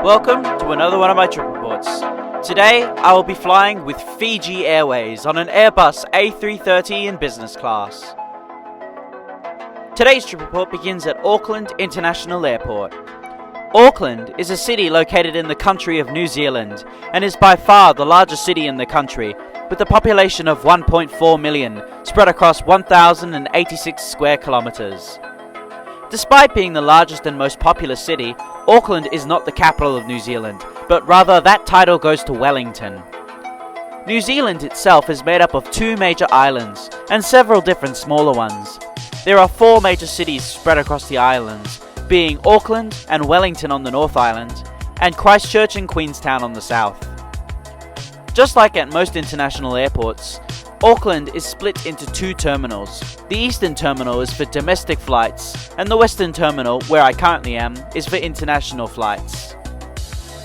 Welcome to another one of my trip reports. Today I will be flying with FIJI Airways on an Airbus A330 in business class. Today's trip report begins at Auckland International Airport. Auckland is a city located in the country of New Zealand and is by far the largest city in the country, with a population of 1.4 million spread across 1,086 square kilometres. Despite being the largest and most populous city, Auckland is not the capital of New Zealand, but rather that title goes to Wellington. New Zealand itself is made up of 2 major islands and several different smaller ones. There are 4 major cities spread across the islands, being Auckland and Wellington on the North Island, and Christchurch and Queenstown on the south. Just like at most international airports, Auckland is split into 2 terminals. The eastern terminal is for domestic flights, and the western terminal, where I currently am, is for international flights.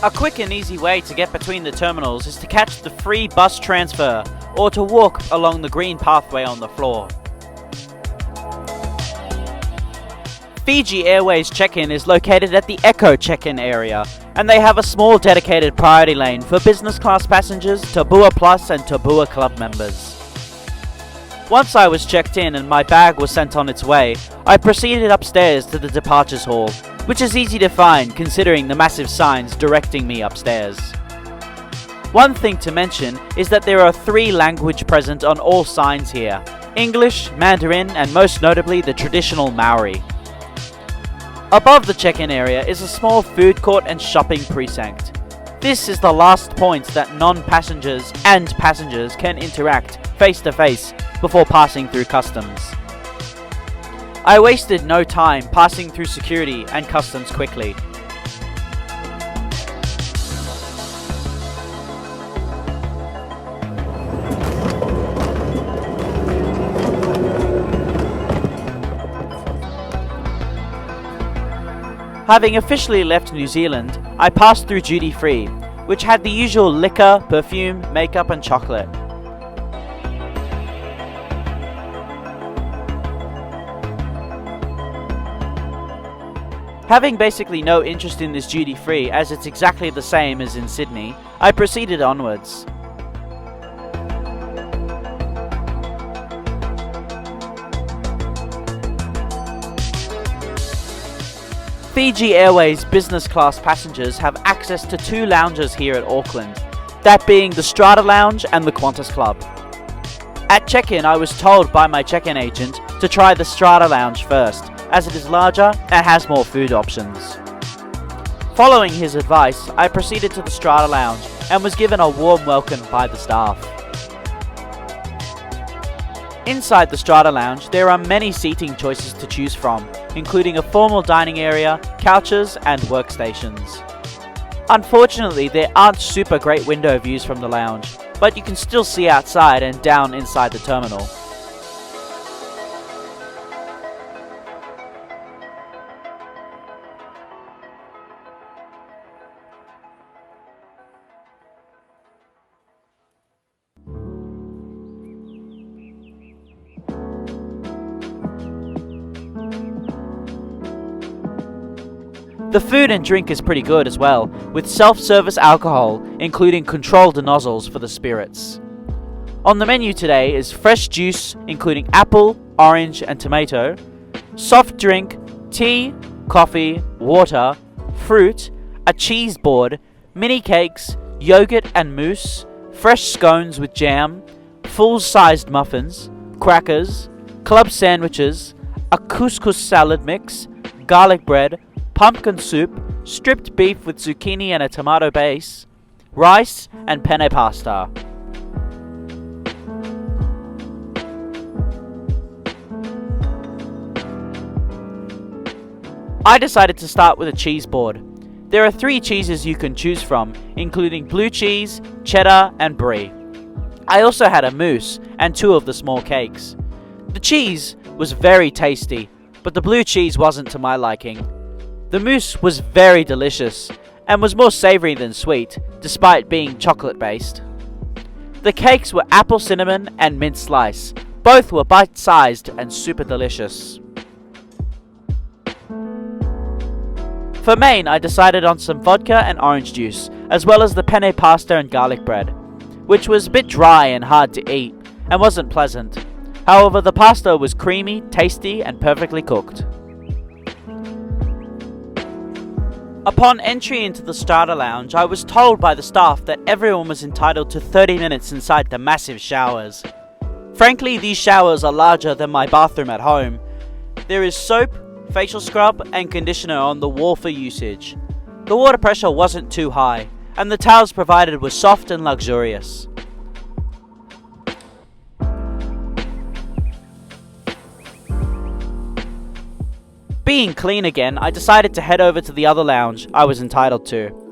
A quick and easy way to get between the terminals is to catch the free bus transfer, or to walk along the green pathway on the floor. FIJI Airways check-in is located at the Echo check-in area, and they have a small dedicated priority lane for business class passengers, Tabua Plus and Tabua Club members. Once I was checked in and my bag was sent on its way, I proceeded upstairs to the departures hall, which is easy to find considering the massive signs directing me upstairs. One thing to mention is that there are 3 languages present on all signs here: English, Mandarin, and most notably the traditional Maori. Above the check-in area is a small food court and shopping precinct. This is the last point that non-passengers and passengers can interact face-to-face before passing through customs. I wasted no time passing through security and customs quickly. Having officially left New Zealand, I passed through duty free, which had the usual liquor, perfume, makeup and chocolate. Having basically no interest in this duty free, as it's exactly the same as in Sydney, I proceeded onwards. FIJI Airways business class passengers have access to 2 lounges here at Auckland, that being the Strata Lounge and the Qantas Club. At check-in, I was told by my check-in agent to try the Strata Lounge first, as it is larger and has more food options. Following his advice, I proceeded to the Strata Lounge and was given a warm welcome by the staff. Inside the Strata Lounge, there are many seating choices to choose from, including a formal dining area, couches and workstations. Unfortunately, there aren't super great window views from the lounge, but you can still see outside and down inside the terminal. The food and drink is pretty good as well, with self-service alcohol, including controlled nozzles for the spirits. On the menu today is fresh juice, including apple, orange and tomato, soft drink, tea, coffee, water, fruit, a cheese board, mini cakes, yogurt and mousse, fresh scones with jam, full-sized muffins, crackers, club sandwiches, a couscous salad mix, garlic bread, pumpkin soup, stripped beef with zucchini and a tomato base, rice and penne pasta. I decided to start with a cheese board. There are 3 cheeses you can choose from, including blue cheese, cheddar and brie. I also had a mousse and 2 of the small cakes. The cheese was very tasty, but the blue cheese wasn't to my liking. The mousse was very delicious and was more savoury than sweet, despite being chocolate based. The cakes were apple cinnamon and mint slice. Both were bite-sized and super delicious. For main, I decided on some vodka and orange juice, as well as the penne pasta and garlic bread, which was a bit dry and hard to eat, and wasn't pleasant. However, the pasta was creamy, tasty, and perfectly cooked. Upon entry into the Strata Lounge, I was told by the staff that everyone was entitled to 30 minutes inside the massive showers. Frankly, these showers are larger than my bathroom at home. There is soap, facial scrub, and conditioner on the wall for usage. The water pressure wasn't too high, and the towels provided were soft and luxurious. Being clean again, I decided to head over to the other lounge I was entitled to.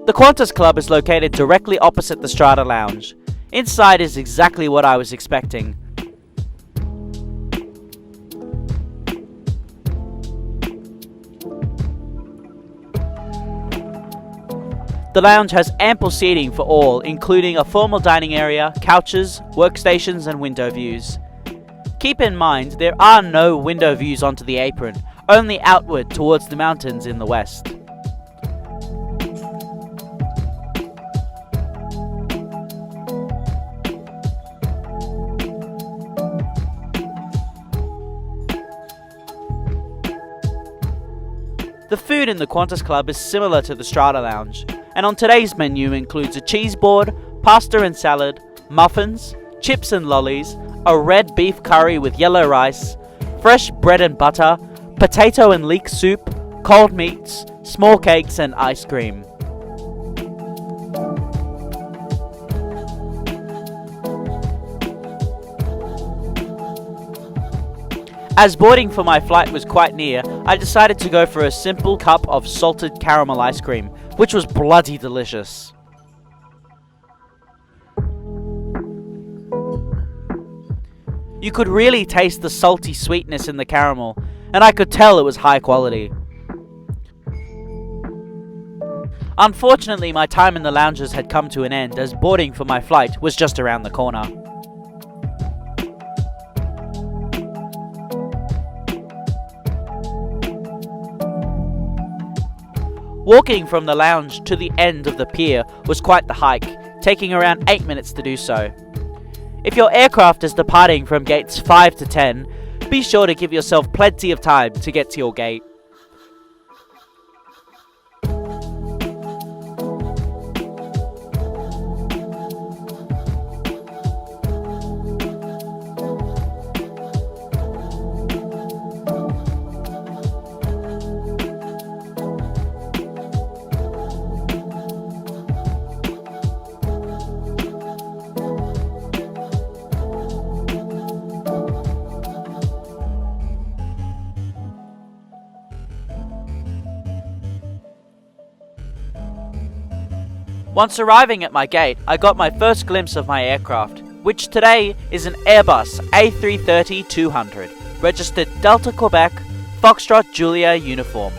The Qantas Club is located directly opposite the Strata Lounge. Inside is exactly what I was expecting. The lounge has ample seating for all, including a formal dining area, couches, workstations, and window views. Keep in mind, there are no window views onto the apron, only outward towards the mountains in the west. The food in the Qantas Club is similar to the Strata Lounge, and on today's menu includes a cheese board, pasta and salad, muffins, chips and lollies, a red beef curry with yellow rice, fresh bread and butter, potato and leek soup, cold meats, small cakes and ice cream. As boarding for my flight was quite near, I decided to go for a simple cup of salted caramel ice cream, which was bloody delicious. You could really taste the salty sweetness in the caramel, and I could tell it was high quality. Unfortunately, my time in the lounges had come to an end as boarding for my flight was just around the corner. Walking from the lounge to the end of the pier was quite the hike, taking around 8 minutes to do so. If your aircraft is departing from gates 5 to 10, be sure to give yourself plenty of time to get to your gate. Once arriving at my gate, I got my first glimpse of my aircraft, which today is an Airbus A330-200, registered Delta Quebec, Foxtrot Julia uniform.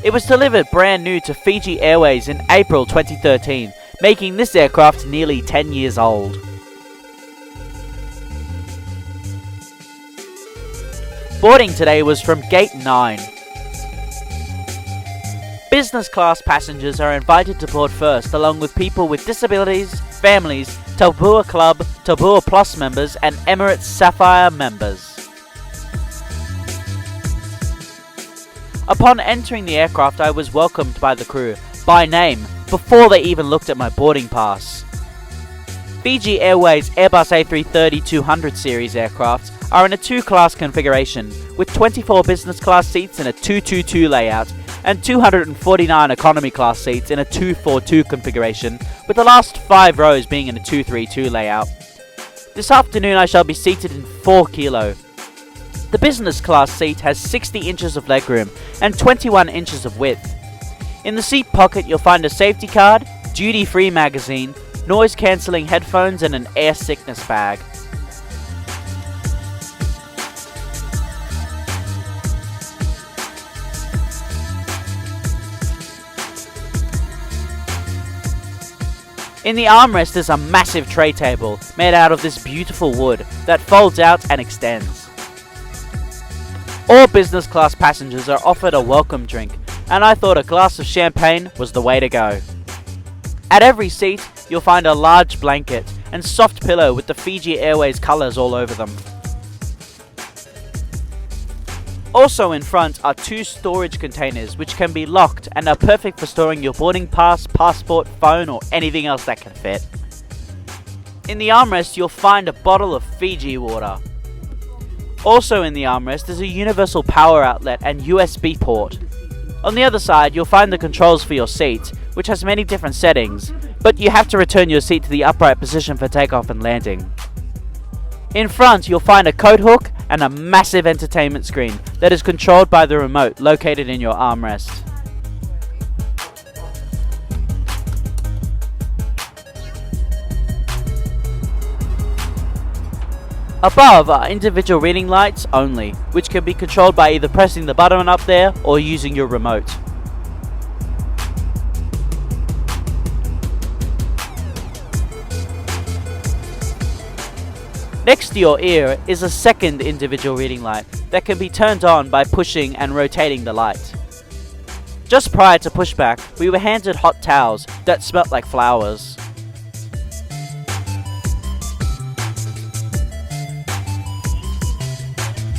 It was delivered brand new to FIJI Airways in April 2013, making this aircraft nearly 10 years old. Boarding today was from Gate 9. Business class passengers are invited to board first, along with people with disabilities, families, Tabua Club, Tabua Plus members, and Emirates Sapphire members. Upon entering the aircraft, I was welcomed by the crew, by name, before they even looked at my boarding pass. FIJI Airways Airbus A330-200 series aircraft are in a two-class configuration, with 24 business class seats in a 222 layout, and 249 economy class seats in a 242 configuration, with the last 5 rows being in a 232 layout. This afternoon I shall be seated in 4 kilo. The business class seat has 60 inches of legroom and 21 inches of width. In the seat pocket you'll find a safety card, duty-free magazine, noise-cancelling headphones and an air sickness bag. In the armrest is a massive tray table made out of this beautiful wood that folds out and extends. All business class passengers are offered a welcome drink, and I thought a glass of champagne was the way to go. At every seat, you'll find a large blanket and soft pillow with the FIJI Airways colours all over them. Also in front are 2 storage containers which can be locked and are perfect for storing your boarding pass, passport, phone or anything else that can fit. In the armrest you'll find a bottle of Fiji water. Also in the armrest is a universal power outlet and USB port. On the other side you'll find the controls for your seat, which has many different settings, but you have to return your seat to the upright position for takeoff and landing. In front you'll find a coat hook and a massive entertainment screen that is controlled by the remote located in your armrest. Above are individual reading lights only, which can be controlled by either pressing the button up there or using your remote. Next to your ear is a second individual reading light that can be turned on by pushing and rotating the light. Just prior to pushback, we were handed hot towels that smelt like flowers.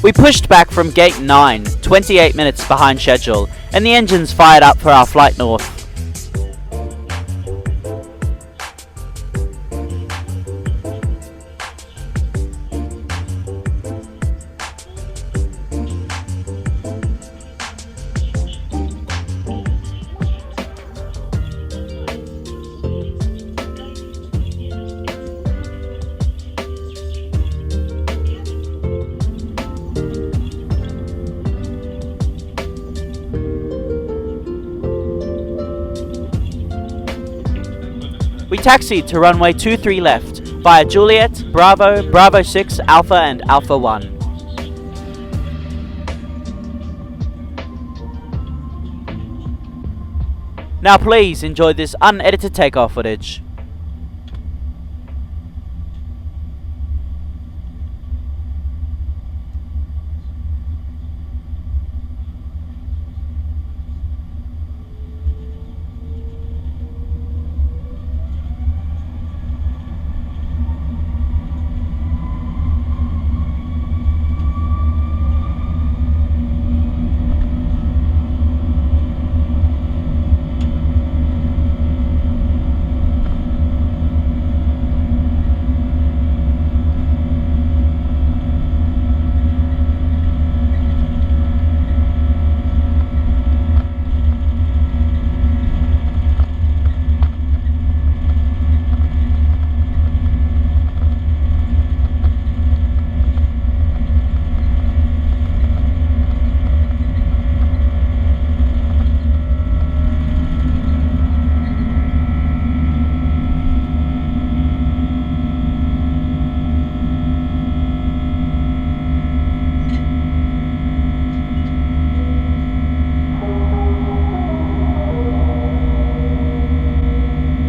We pushed back from gate 9, 28 minutes behind schedule, and the engines fired up for our flight north. We taxied to runway 23 left via Juliet, Bravo, Bravo 6, Alpha and Alpha 1. Now please enjoy this unedited takeoff footage.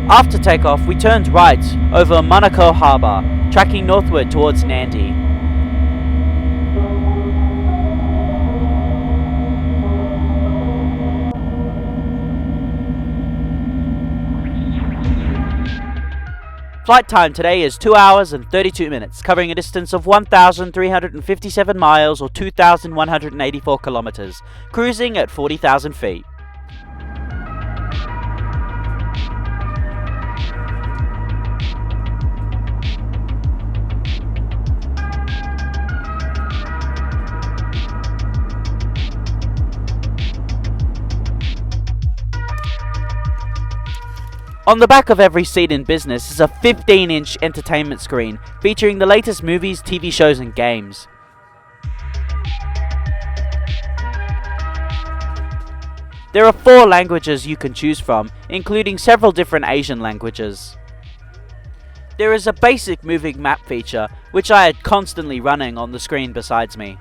After takeoff, we turned right over Manukau Harbour, tracking northward towards Nadi. Flight time today is 2 hours and 32 minutes, covering a distance of 1,357 miles or 2,184 kilometers, cruising at 40,000 feet. On the back of every seat in business is a 15-inch entertainment screen featuring the latest movies, TV shows and games. There are 4 languages you can choose from, including several different Asian languages. There is a basic moving map feature, which I had constantly running on the screen besides me.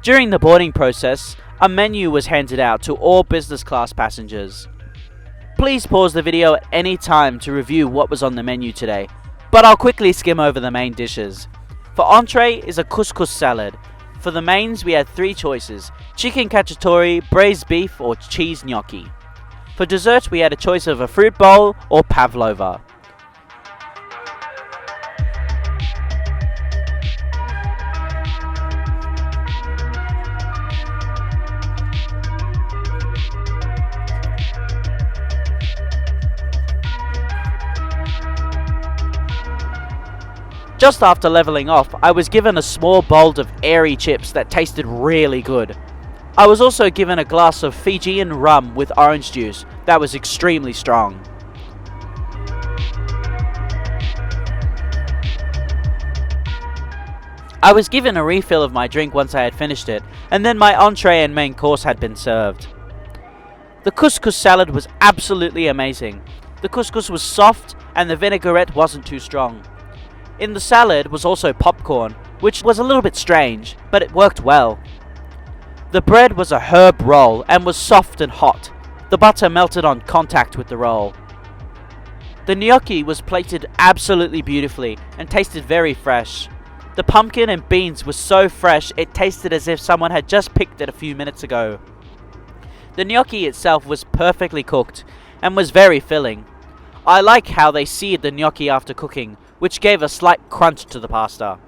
During the boarding process, a menu was handed out to all business class passengers. Please pause the video at any time to review what was on the menu today, but I'll quickly skim over the main dishes. For entree is a couscous salad. For the mains we had 3 choices: chicken cacciatore, braised beef or cheese gnocchi. For dessert we had a choice of a fruit bowl or pavlova. Just after leveling off, I was given a small bowl of airy chips that tasted really good. I was also given a glass of Fijian rum with orange juice that was extremely strong. I was given a refill of my drink once I had finished it, and then my entree and main course had been served. The couscous salad was absolutely amazing. The couscous was soft and the vinaigrette wasn't too strong. In the salad was also popcorn, which was a little bit strange, but it worked well. The bread was a herb roll and was soft and hot. The butter melted on contact with the roll. The gnocchi was plated absolutely beautifully and tasted very fresh. The pumpkin and beans were so fresh it tasted as if someone had just picked it a few minutes ago. The gnocchi itself was perfectly cooked and was very filling. I like how they seared the gnocchi after cooking, which gave a slight crunch to the pasta.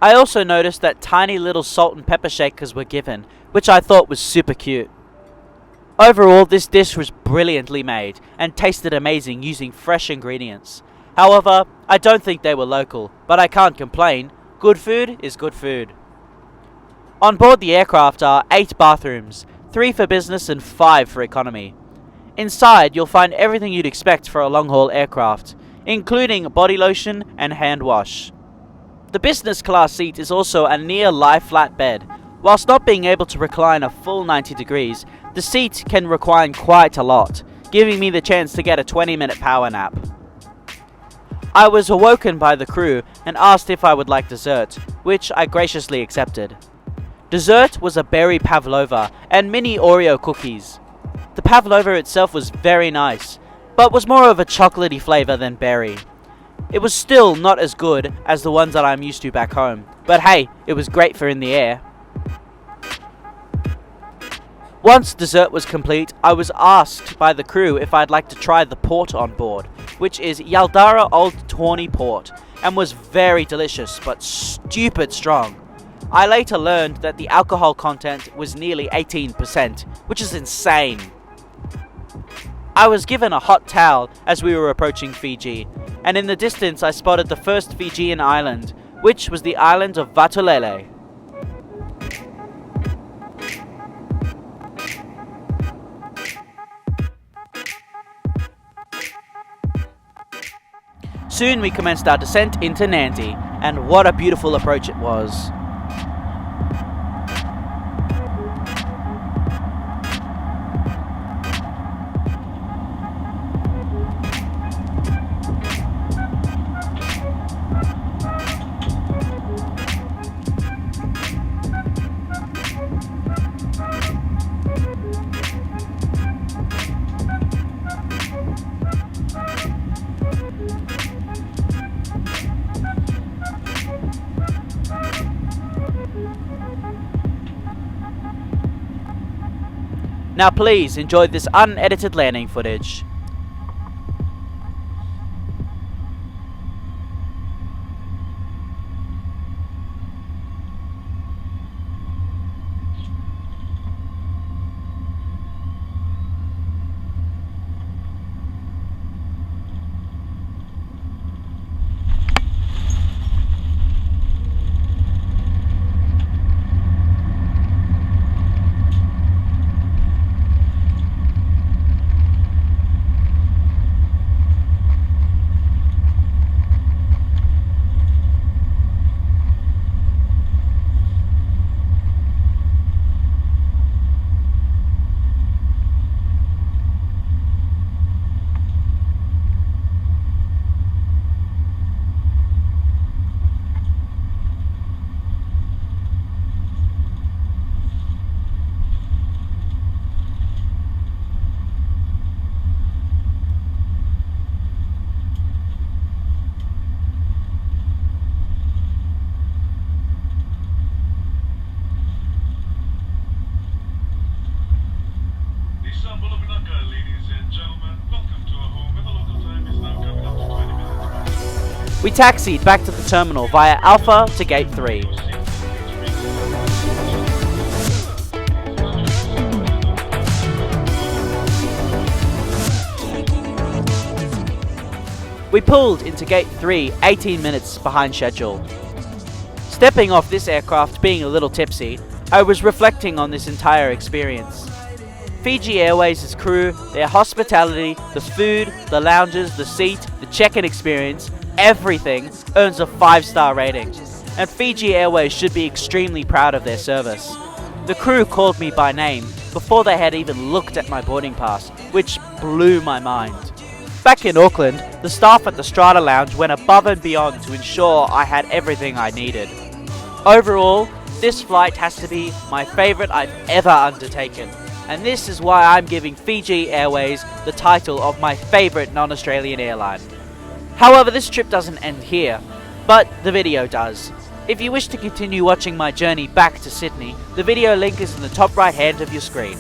I also noticed that tiny little salt and pepper shakers were given, which I thought was super cute. Overall, this dish was brilliantly made and tasted amazing using fresh ingredients. However, I don't think they were local, but I can't complain. Good food is good food. On board the aircraft are 8 bathrooms, 3 for business and 5 for economy. Inside, you'll find everything you'd expect for a long-haul aircraft, including body lotion and hand wash. The business class seat is also a near lie-flat bed. Whilst not being able to recline a full 90 degrees, the seat can recline quite a lot, giving me the chance to get a 20-minute power nap. I was awoken by the crew and asked if I would like dessert, which I graciously accepted. Dessert was a berry pavlova and mini Oreo cookies. The pavlova itself was very nice, but was more of a chocolatey flavour than berry. It was still not as good as the ones that I'm used to back home, but hey, it was great for in the air. Once dessert was complete, I was asked by the crew if I'd like to try the port on board, which is Yaldara Old Tawny Port, and was very delicious but stupid strong. I later learned that the alcohol content was nearly 18%, which is insane. I was given a hot towel as we were approaching Fiji, and in the distance I spotted the first Fijian island, which was the island of Vatulele. Soon we commenced our descent into Nadi, and what a beautiful approach it was. Now please enjoy this unedited landing footage. We taxied back to the terminal via Alpha to Gate 3. We pulled into Gate 3 18 minutes behind schedule. Stepping off this aircraft being a little tipsy, I was reflecting on this entire experience. FIJI Airways' crew, their hospitality, the food, the lounges, the seat, the check-in experience, everything earns a 5-star rating, and FIJI Airways should be extremely proud of their service. The crew called me by name before they had even looked at my boarding pass, which blew my mind. Back in Auckland, the staff at the Strata Lounge went above and beyond to ensure I had everything I needed. Overall, this flight has to be my favourite I've ever undertaken, and this is why I'm giving FIJI Airways the title of my favourite non-Australian airline. However, this trip doesn't end here, but the video does. If you wish to continue watching my journey back to Sydney, the video link is in the top right hand of your screen.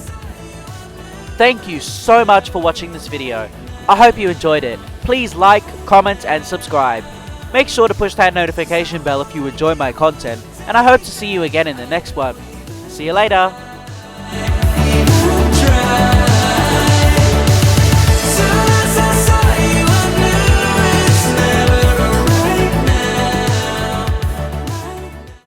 Thank you so much for watching this video. I hope you enjoyed it. Please like, comment and subscribe. Make sure to push that notification bell if you enjoy my content, and I hope to see you again in the next one. See you later.